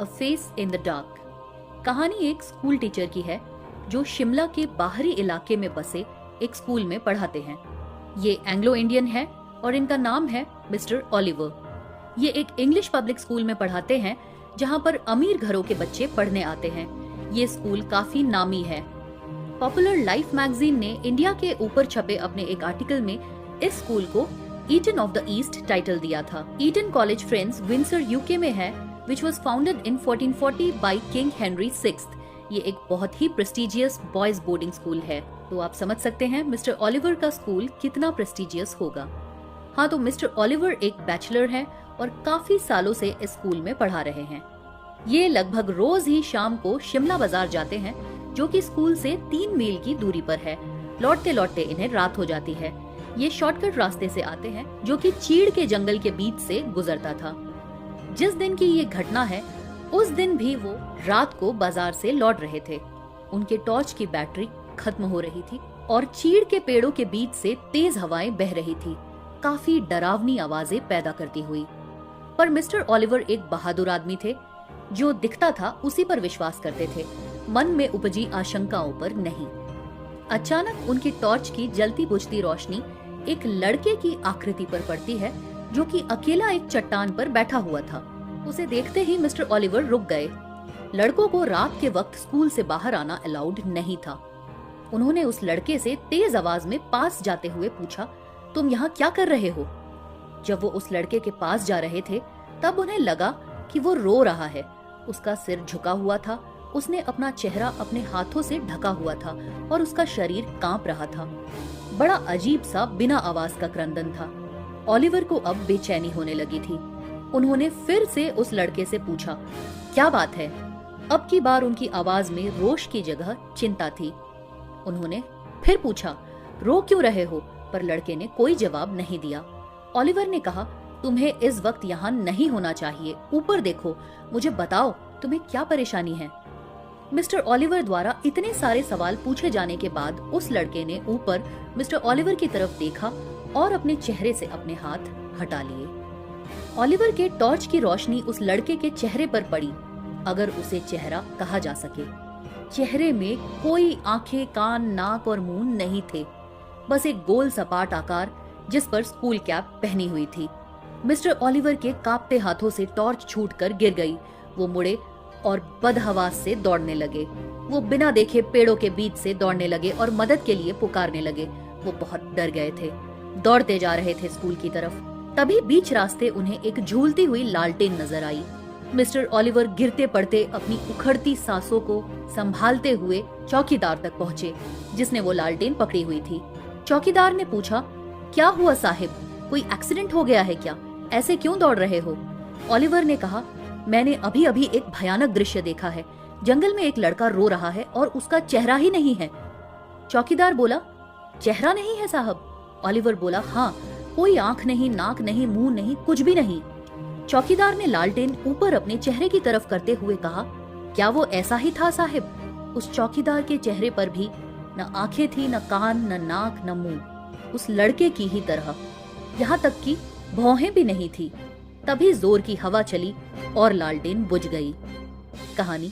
A face in the dark. कहानी एक school teacher की है जो शिमला के बाहरी इलाके में बसे एक स्कूल में पढ़ाते हैं। ये एंग्लो इंडियन है और इनका नाम है मिस्टर ओलिवर। ये एक इंग्लिश पब्लिक स्कूल में पढ़ाते हैं जहाँ पर अमीर घरों के बच्चे पढ़ने आते हैं। ये स्कूल काफी नामी है। पॉपुलर लाइफ मैगजीन ने इंडिया के ऊपर छपे अपने एक आर्टिकल में इस स्कूल को Eton of the East title दिया था। Eton college friends Windsor UK में है, which was founded in 1440 by King Henry VI। ये एक बहुत ही प्रेस्टिजियस बॉयज बोर्डिंग स्कूल है। तो आप समझ सकते हैं मिस्टर ओलिवर का स्कूल कितना प्रेस्टिजियस होगा। हाँ, तो मिस्टर ओलिवर एक बैचलर हैं और काफी सालों से इस स्कूल में पढ़ा रहे हैं। ये लगभग रोज ही शाम को शिमला बाजार जाते हैं, जो कि स्कूल से 3 मील की दूरी पर है। लौटते लौटते इन्हें रात हो जाती है। ये शॉर्टकट रास्ते से आते हैं जो कि चीड़ के जंगल के बीच से गुजरता था। जिस दिन की ये घटना है उस दिन भी वो रात को बाजार से लौट रहे थे। उनके टॉर्च की बैटरी खत्म हो रही थी और चीड़ के पेड़ों के बीच से तेज हवाएं बह रही थी, काफी डरावनी आवाजें पैदा करती हुई। पर मिस्टर ओलिवर एक बहादुर आदमी थे, जो दिखता था उसी पर विश्वास करते थे, मन में उपजी आशंकाओं पर नहीं। अचानक उनकी टॉर्च की जलती बुझती रोशनी एक लड़के की आकृति पर पड़ती है, जो कि अकेला एक चट्टान पर बैठा हुआ था। उसे देखते ही मिस्टर ओलिवर रुक गए। लड़कों को रात के वक्त स्कूल से बाहर आना अलाउड नहीं था। उन्होंने उस लड़के से तेज आवाज में पास जाते हुए पूछा, तुम यहाँ क्या कर रहे हो? जब वो उस लड़के के पास जा रहे थे तब उन्हें लगा कि वो रो रहा है। उसका सिर झुका हुआ था, उसने अपना चेहरा अपने हाथों से ढका हुआ था और उसका शरीर कांप रहा था। बड़ा अजीब सा बिना आवाज का क्रंदन था। ओलिवर को अब बेचैनी होने लगी थी। उन्होंने फिर से उस लड़के से पूछा, क्या बात है? अब की बार उनकी आवाज में रोष की जगह चिंता थी। उन्होंने फिर पूछा, रो क्यों रहे हो? पर लड़के ने कोई जवाब नहीं दिया। ओलिवर ने कहा, तुम्हें इस वक्त यहाँ नहीं होना चाहिए। ऊपर देखो, मुझे बताओ तुम्हें क्या परेशानी है? मिस्टर ओलिवर द्वारा इतने सारे सवाल पूछे जाने के बाद उस लड़के ने ऊपर मिस्टर ओलिवर की तरफ देखा और अपने चेहरे से अपने हाथ हटा लिए। ओलिवर के टॉर्च की रोशनी उस लड़के के चेहरे पर पड़ी, अगर उसे चेहरा कहा जा सके। चेहरे में कोई आंखें, कान, नाक और मुंह नहीं थे, बस एक गोल सपाट आकार जिस पर स्कूल कैप पहनी हुई थी। मिस्टर ओलिवर के कांपते हाथों से टॉर्च छूटकर गिर गई। वो मुड़े और बदहवास से दौड़ने लगे। वो बिना देखे पेड़ों के बीच से दौड़ने लगे और मदद के लिए पुकारने लगे। वो बहुत डर गए थे, दौड़ते जा रहे थे स्कूल की तरफ। तभी बीच रास्ते उन्हें एक झूलती हुई लालटेन नजर आई। मिस्टर ओलिवर गिरते पड़ते अपनी उखड़ती सांसों को संभालते हुए चौकीदार तक पहुंचे, जिसने वो लालटेन पकड़ी हुई थी। चौकीदार ने पूछा, क्या हुआ साहिब? कोई एक्सीडेंट हो गया है क्या? ऐसे क्यों दौड़ रहे हो? ओलिवर ने कहा, मैंने अभी अभी एक भयानक दृश्य देखा है। जंगल में एक लड़का रो रहा है और उसका चेहरा ही नहीं है। चौकीदार बोला, चेहरा नहीं है साहब? ओलिवर बोला, हाँ, कोई आंख नहीं, नाक नहीं, मुंह नहीं, कुछ भी नहीं। चौकीदार ने लालटेन ऊपर अपने चेहरे की तरफ करते हुए कहा, क्या वो ऐसा ही था साहिब? उस चौकीदार के चेहरे पर भी न आंखें थी, न कान, न नाक, न मुंह, उस लड़के की ही तरह। यहाँ तक कि भौहें भी नहीं थी। तभी जोर की हवा चली और लालटेन बुझ गई। कहानी